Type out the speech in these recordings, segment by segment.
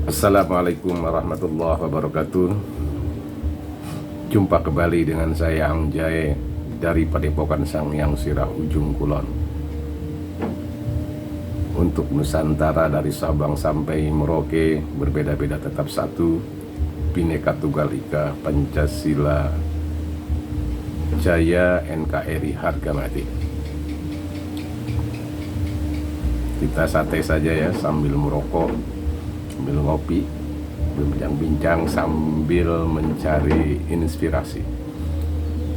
Assalamualaikum warahmatullahi wabarakatuh. Jumpa kembali dengan saya Ang Jae dari Padepokan Sanghyang Sirah Ujung Kulon. Untuk Nusantara dari Sabang sampai Merauke, berbeda-beda tetap satu, Bhinneka Tunggal Ika, Pancasila, Jaya, NKRI, harga mati. Kita santai saja ya, sambil merokok, sambil ngopi, berbincang-bincang sambil mencari inspirasi.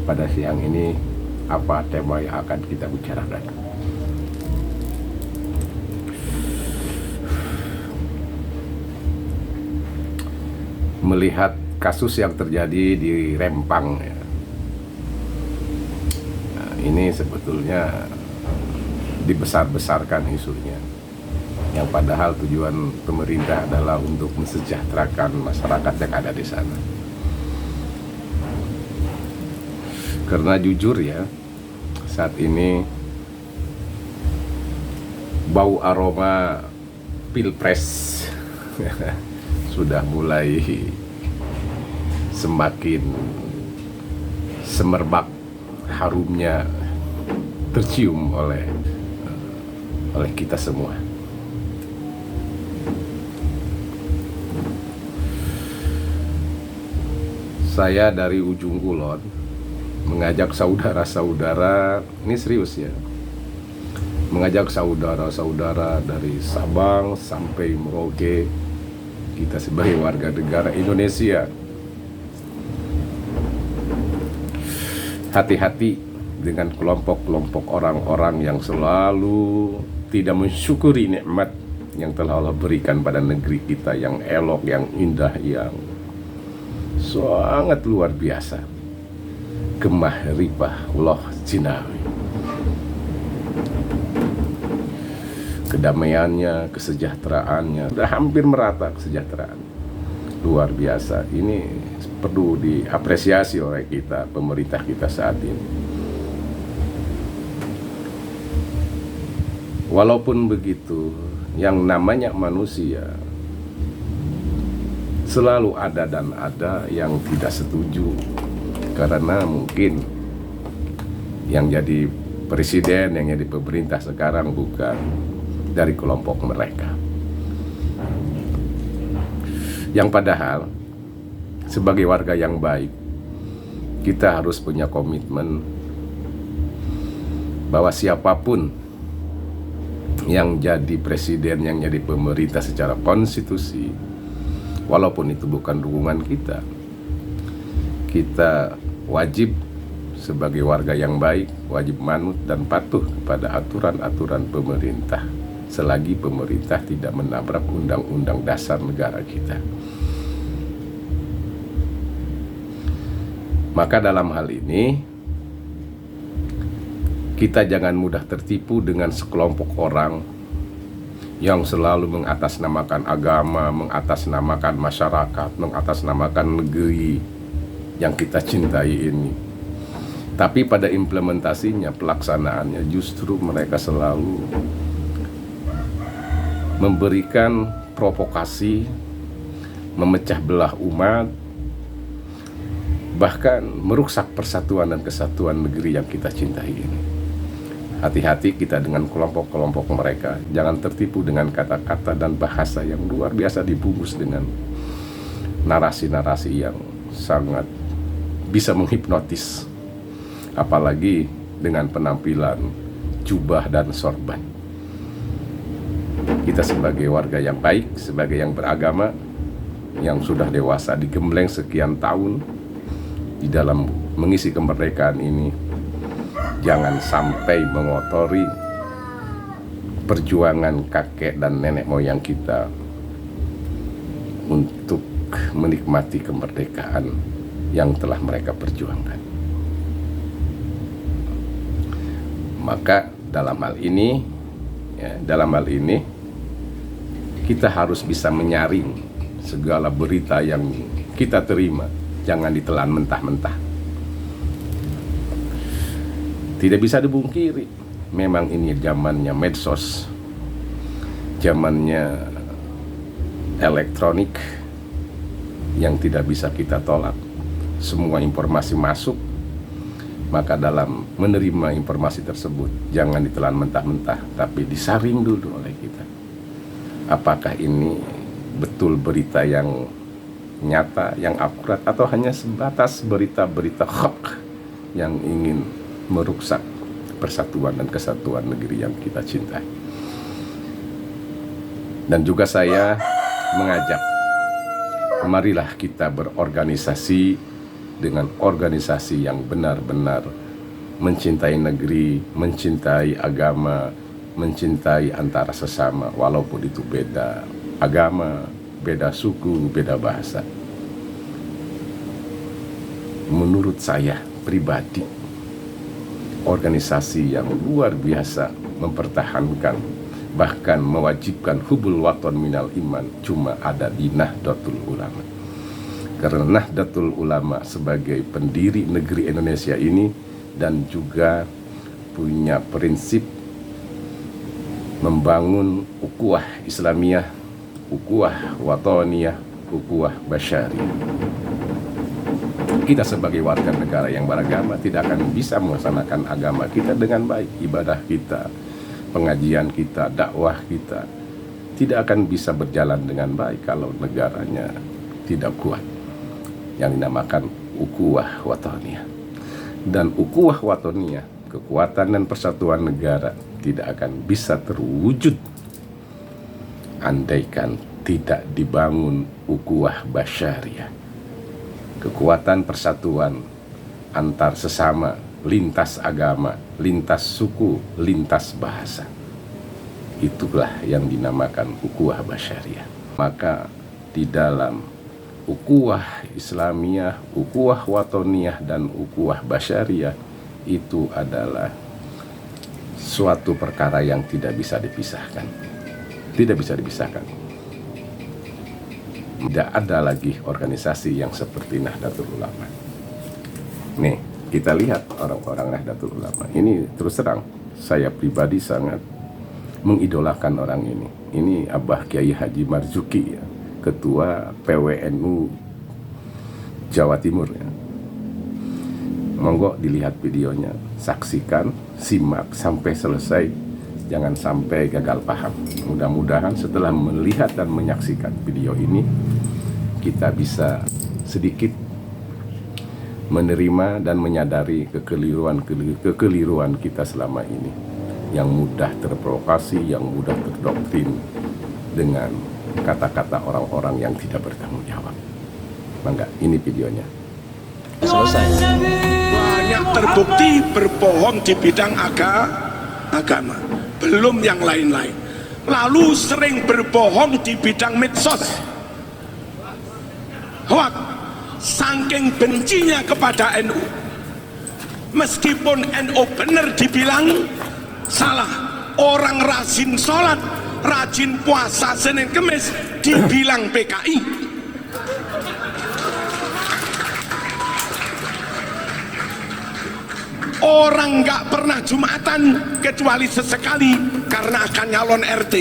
Pada siang ini, apa tema yang akan kita bicarakan? Melihat kasus yang terjadi di Rempang ya. Nah, ini sebetulnya dibesar-besarkan isunya, yang padahal tujuan pemerintah adalah untuk mensejahterakan masyarakat yang ada di sana. Karena jujur ya, saat ini bau aroma pilpres sudah mulai semakin semerbak, harumnya tercium oleh kita semua. Saya dari Ujung Kulon mengajak saudara-saudara, ini serius ya, mengajak saudara-saudara dari Sabang sampai Merauke, kita sebagai warga negara Indonesia, hati-hati dengan kelompok-kelompok orang-orang yang selalu tidak mensyukuri nikmat yang telah Allah berikan pada negeri kita yang elok, yang indah, yang sangat luar biasa. Gemah ripah Allah jinawi, kedamaiannya, kesejahteraannya, sudah hampir merata kesejahteraan. Luar biasa. Ini perlu diapresiasi oleh kita, pemerintah kita saat ini. Walaupun begitu, yang namanya manusia selalu ada dan ada yang tidak setuju, karena mungkin yang jadi presiden, yang jadi pemerintah sekarang bukan dari kelompok mereka. Yang padahal sebagai warga yang baik, kita harus punya komitmen bahwa siapapun yang jadi presiden, yang jadi pemerintah secara konstitusi, walaupun itu bukan dukungan kita, kita wajib sebagai warga yang baik, wajib manut dan patuh kepada aturan-aturan pemerintah, selagi pemerintah tidak menabrak undang-undang dasar negara kita. Maka dalam hal ini, kita jangan mudah tertipu dengan sekelompok orang yang selalu mengatasnamakan agama, mengatasnamakan masyarakat, mengatasnamakan negeri yang kita cintai ini. Tapi pada implementasinya, pelaksanaannya, justru mereka selalu memberikan provokasi, memecah belah umat, bahkan merusak persatuan dan kesatuan negeri yang kita cintai ini. Hati-hati kita dengan kelompok-kelompok mereka. Jangan tertipu dengan kata-kata dan bahasa yang luar biasa dibungkus dengan narasi-narasi yang sangat bisa menghipnotis, apalagi dengan penampilan jubah dan sorban. Kita sebagai warga yang baik, sebagai yang beragama, yang sudah dewasa, digembleng sekian tahun di dalam mengisi kemerdekaan ini, jangan sampai mengotori perjuangan kakek dan nenek moyang kita untuk menikmati kemerdekaan yang telah mereka perjuangkan. Maka dalam hal ini, kita harus bisa menyaring segala berita yang kita terima, jangan ditelan mentah-mentah. Tidak bisa dibungkiri, memang ini zamannya medsos, zamannya elektronik yang tidak bisa kita tolak. Semua informasi masuk, maka dalam menerima informasi tersebut jangan ditelan mentah-mentah, tapi disaring dulu oleh kita. Apakah ini betul berita yang nyata, yang akurat, atau hanya sebatas berita-berita hoax yang ingin merusak persatuan dan kesatuan negeri yang kita cintai. Dan juga saya mengajak, marilah kita berorganisasi dengan organisasi yang benar-benar mencintai negeri, mencintai agama, mencintai antara sesama, walaupun itu beda agama, beda suku, beda bahasa. Menurut saya pribadi, organisasi yang luar biasa mempertahankan, bahkan mewajibkan hubul waton minal iman, cuma ada di Nahdlatul Ulama. Karena Nahdlatul Ulama sebagai pendiri negeri Indonesia ini dan juga punya prinsip membangun ukhuwah Islamiyah, ukhuwah watoniyah, ukhuwah basyariyah. Kita sebagai warga negara yang beragama tidak akan bisa melaksanakan agama kita dengan baik. Ibadah kita, pengajian kita, dakwah kita tidak akan bisa berjalan dengan baik kalau negaranya tidak kuat, yang dinamakan ukhuwah watoniyah. Dan ukhuwah watoniyah, kekuatan dan persatuan negara, tidak akan bisa terwujud andaikan tidak dibangun ukhuwah basyariyah, kekuatan persatuan antar sesama, lintas agama, lintas suku, lintas bahasa. Itulah yang dinamakan ukhuwah basyariyah. Maka di dalam ukhuwah Islamiyah, ukhuwah watoniyah, dan ukhuwah basyariyah itu adalah suatu perkara yang tidak bisa dipisahkan. Tidak bisa dipisahkan. Tidak ada lagi organisasi yang seperti Nahdlatul Ulama. Nih, kita lihat orang-orang Nahdlatul Ulama. Ini terus terang, saya pribadi sangat mengidolakan orang ini. Ini Abah Kiai Haji Marzuki, ya, Ketua PWNU Jawa Timur, ya. Monggo dilihat videonya, saksikan, simak sampai selesai, jangan sampai gagal paham. Mudah-mudahan setelah melihat dan menyaksikan video ini, kita bisa sedikit menerima dan menyadari kekeliruan kita selama ini, yang mudah terprovokasi, yang mudah terdoktrin dengan kata-kata orang-orang yang tidak bertanggung jawab. Mangga, ini videonya. Selesai. Banyak terbukti berbohong di bidang agama, belum yang lain-lain. Lalu sering berbohong di bidang medsos, hoax, saking bencinya kepada NU. Meskipun NU benar dibilang salah, orang rajin sholat, rajin puasa Senin Kemis dibilang PKI. Orang nggak pernah Jumatan kecuali sesekali karena akan nyalon RT.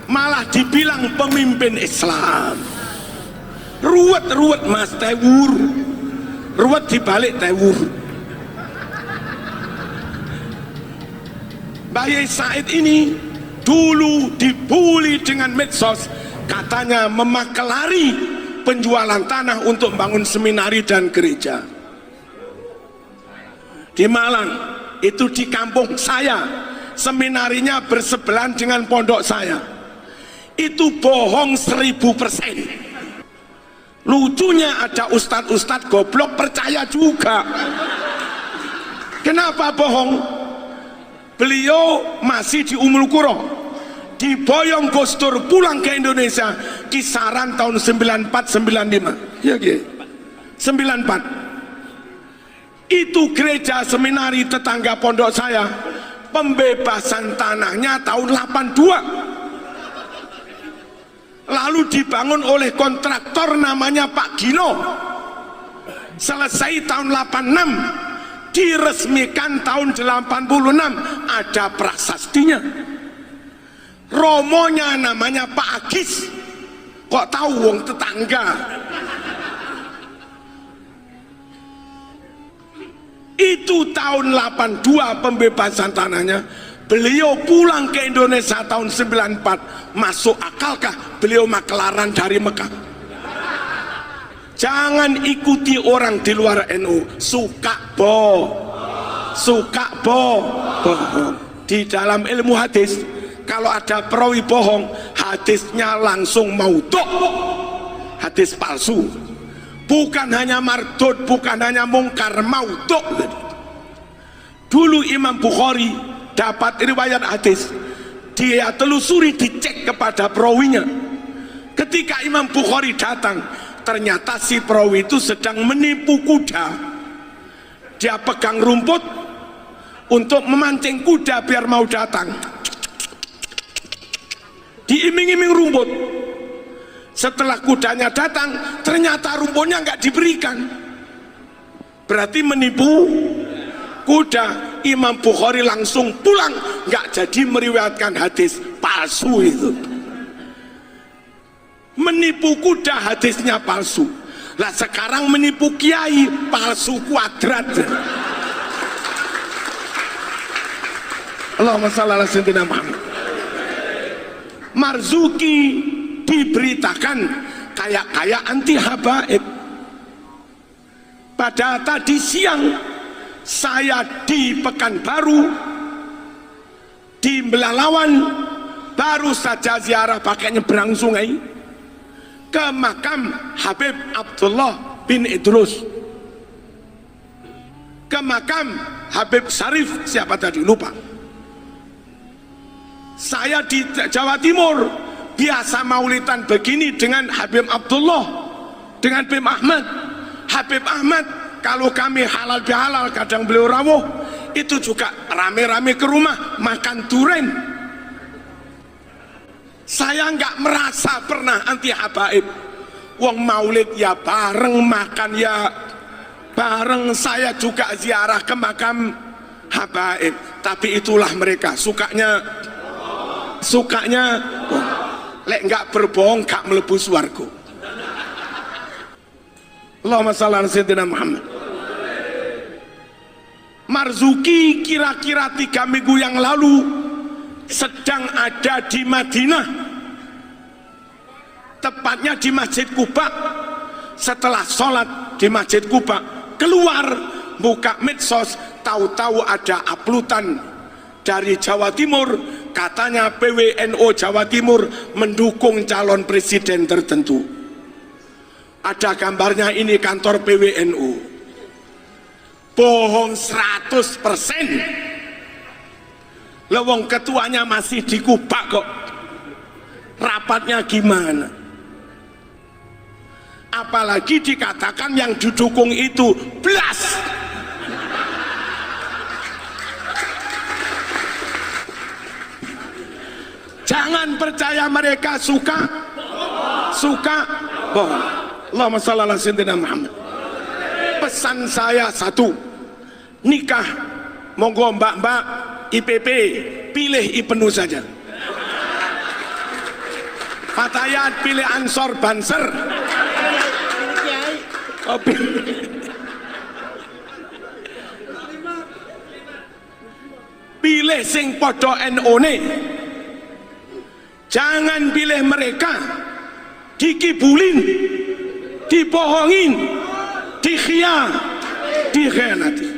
Malah dibilang pemimpin Islam. Ruwet mas, tewur. Ruwet dibalik tewur. Bayi Said ini dulu dibully dengan medsos, katanya memakelari penjualan tanah untuk bangun seminari dan gereja di Malang. Itu di kampung saya, seminarinya bersebelahan dengan pondok saya. Itu bohong 1000%. Lucunya ada ustadz-ustadz goblok percaya juga. Kenapa bohong? Beliau masih di Ummul Qura, diboyong Gus Dur pulang ke Indonesia kisaran tahun 94-95, ya, 94. Itu gereja seminari tetangga pondok saya, pembebasan tanahnya tahun 82, lalu dibangun oleh kontraktor namanya Pak Gino. Selesai tahun 86, diresmikan tahun 86, ada prasastinya. Romonya namanya Pak Agis, kok tahu wong tetangga. Itu tahun 82 pembebasan tanahnya. Beliau pulang ke Indonesia tahun 94. Masuk akalkah beliau makelaran dari Mekah? Jangan ikuti orang di luar NU. Suka bohong. Di dalam ilmu hadis, kalau ada perawi bohong, hadisnya langsung maudhu, hadis palsu. Bukan hanya mardud, bukan hanya mungkar, maudhu. Dulu Imam Bukhari dapat riwayat hadis, dia telusuri, dicek kepada perawinya. Ketika Imam Bukhari datang, ternyata si perawi itu sedang menipu kuda. Dia pegang rumput untuk memancing kuda biar mau datang. Diiming-iming rumput. Setelah kudanya datang, ternyata rumputnya nggak diberikan. Berarti menipu kuda. Imam Bukhari langsung pulang, nggak jadi meriwayatkan hadis palsu itu. Menipu kuda, hadisnya palsu. Lah sekarang menipu kiai, palsu kuadrat. Allahumma shalli ala sayyidina Muhammad. Marzuki diberitakan kayak anti habaib. Pada tadi siang saya di Pekanbaru, di Belalawan, baru saja ziarah pakai nyebrang sungai ke makam Habib Abdullah bin Idrus, ke makam Habib Syarif, siapa tadi lupa. Saya di Jawa Timur biasa maulidan begini dengan Habib Abdullah, dengan Habib Ahmad. Habib Ahmad kalau kami halal bihalal, kadang beliau rawuh, itu juga rame-rame ke rumah makan duren. Saya nggak merasa pernah anti habaib. Wong maulid ya bareng, makan ya bareng. Saya juga ziarah ke makam habaib. Tapi itulah mereka, sukanya lek nggak berbohong gak melebu swarga. Allahumma shalli ala sayyidina Muhammad. Marzuki kira-kira 3 minggu yang lalu sedang ada di Madinah, tepatnya di Masjid Quba. Setelah sholat di Masjid Quba, keluar buka medsos, tahu-tahu ada uploadan dari Jawa Timur, katanya PWNO Jawa Timur mendukung calon presiden tertentu. Ada gambarnya, ini kantor PWNU. Bohong 100%. Lewong ketuanya masih di Kuba kok. Rapatnya gimana? Apalagi dikatakan yang didukung itu blas. Jangan percaya mereka, suka bohong. Allahumma shalli ala sayyidina Muhammad. Pesan saya satu, nikah monggo mbak-mbak IPP, pilih IPNU saja. Fatayat pilih Ansor Banser. Pilih sing podo NU-ne. Jangan pilih mereka dikibulin, dibohongin, dikhianati.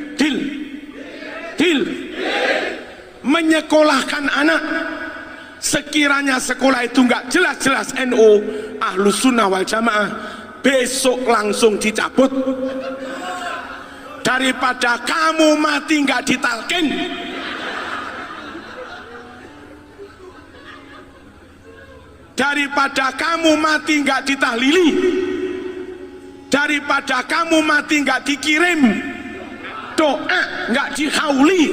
Dil menyekolahkan anak, sekiranya sekolah itu nggak jelas-jelas NU, Ahlus Sunnah wal Jamaah, besok langsung dicabut. Daripada kamu mati nggak ditalkin, daripada kamu mati nggak ditahlili, daripada kamu mati nggak dikirim doa, nggak dihauli,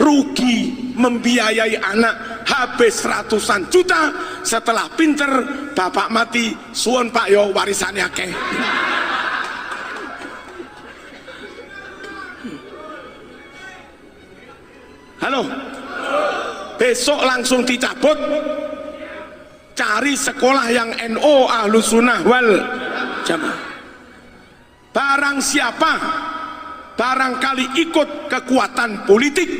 rugi membiayai anak habis ratusan juta. Setelah pinter bapak mati, suwun pak yo warisannya akeh. besok langsung dicabut, cari sekolah yang NO Ahlus Sunnah wal Jamaah. Barang siapa barangkali ikut kekuatan politik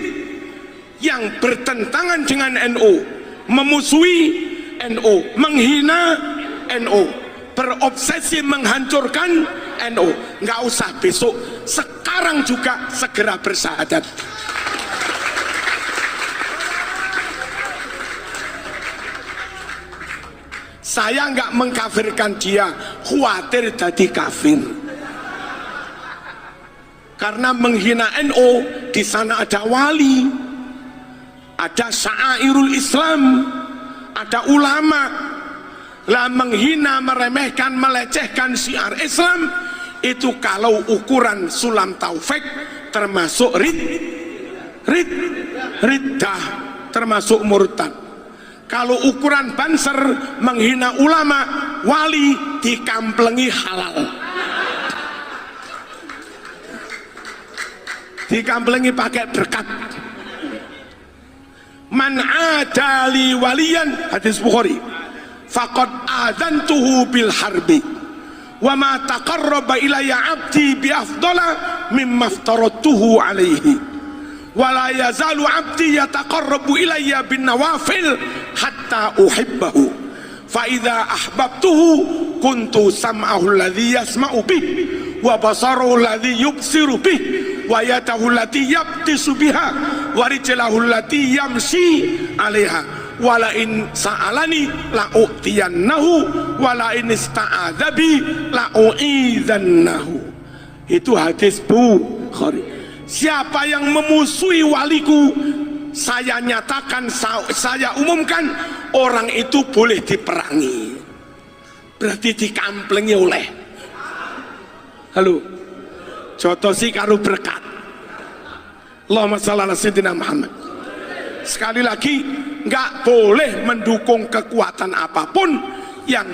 yang bertentangan dengan NO, memusuhi NO, menghina NO, berobsesi menghancurkan NO, nggak usah besok, sekarang juga segera bersyahadat. Saya nggak mengkafirkan dia, khawatir jadi kafir. Karena menghina NO, di sana ada wali, ada syairul Islam, ada ulama. Lah menghina, meremehkan, melecehkan syiar Islam, itu kalau ukuran Sulam Taufik termasuk riddah, termasuk murtad. Kalau ukuran Banser menghina ulama, wali, dikamplengi halal, dikamplengi pakai berkat. Man adali waliyan, hadis Bukhari, faqad adantuhu bil harbi wa ma taqarraba ilayya abdi bi afdala mimma aftaradtuhu alaihi wa la yazalu abdi yataqarrabu ilayya bin nawafil hatta uhibbahu fa idza ahbabtuhu kuntu sam'ahu alladhi yasma'u bih wa basaruhu alladhi yubsiru bih wa yadahu allati yabtisu biha wa rijlahu allati yamshi 'alaiha wala in sa'alani la'u'tiyannahu wala in ista'adzabi la'u'idhannahu. Itu hadis Bukhari. Siapa yang memusuhi waliku, saya nyatakan, saya umumkan, orang itu boleh diperangi, berarti dikamplengi oleh. Halo, jotosi karo berkat. Allahumma shalli ala sayyidina Muhammad. Sekali lagi, nggak boleh mendukung kekuatan apapun yang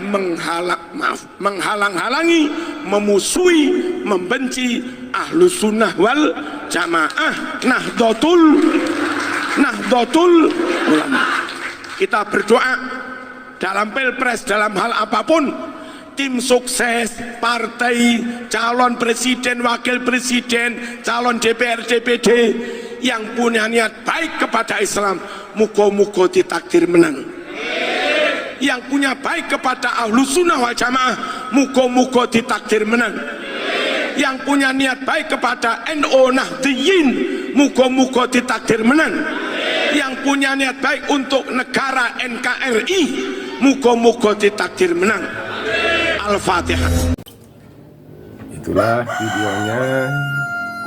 menghalang-halangi, memusuhi, membenci Ahlus Sunnah wal Jamaah, Nahdlatul Ulama. Kita berdoa dalam pilpres, dalam hal apapun, tim sukses, partai, calon presiden, wakil presiden, calon DPR, DPD yang punya niat baik kepada Islam, muga-muga ditakdir menang. Yang punya baik kepada Ahlus Sunnah wal Jamaah, muga-muga ditakdir menang. Yang punya niat baik kepada NO Nahdliyin, muga-muga ditakdir menang. Yang punya niat baik untuk negara NKRI, muga-muga ditakdir menang. Al-Fatihah. Itulah videonya,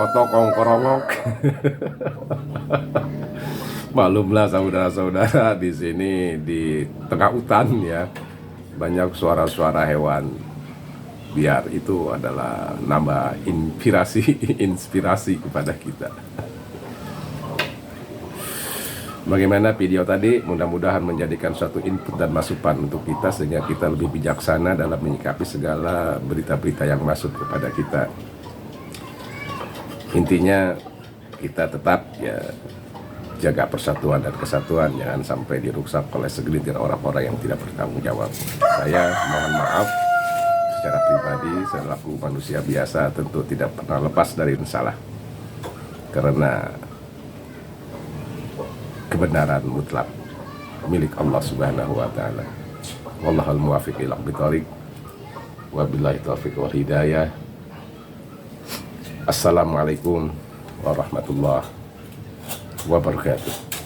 kotok kongkorongok. Maklumlah saudara-saudara, di sini di tengah hutan ya, banyak suara-suara hewan. Biar itu adalah nambah inspirasi kepada kita. Bagaimana video tadi? Mudah-mudahan menjadikan suatu input dan masukan untuk kita, sehingga kita lebih bijaksana dalam menyikapi segala berita-berita yang masuk kepada kita. Intinya kita tetap ya jaga persatuan dan kesatuan, jangan sampai dirusak oleh segelintir orang-orang yang tidak bertanggung jawab. Saya mohon maaf secara pribadi, selaku manusia biasa tentu tidak pernah lepas dari salah, karena kebenaran mutlak milik Allah Subhanahu wa taala. Wallahul muwaffiq ila aqwamit wabillahi taufiq wal hidayah. Assalamualaikum warahmatullahi wabarakatuh.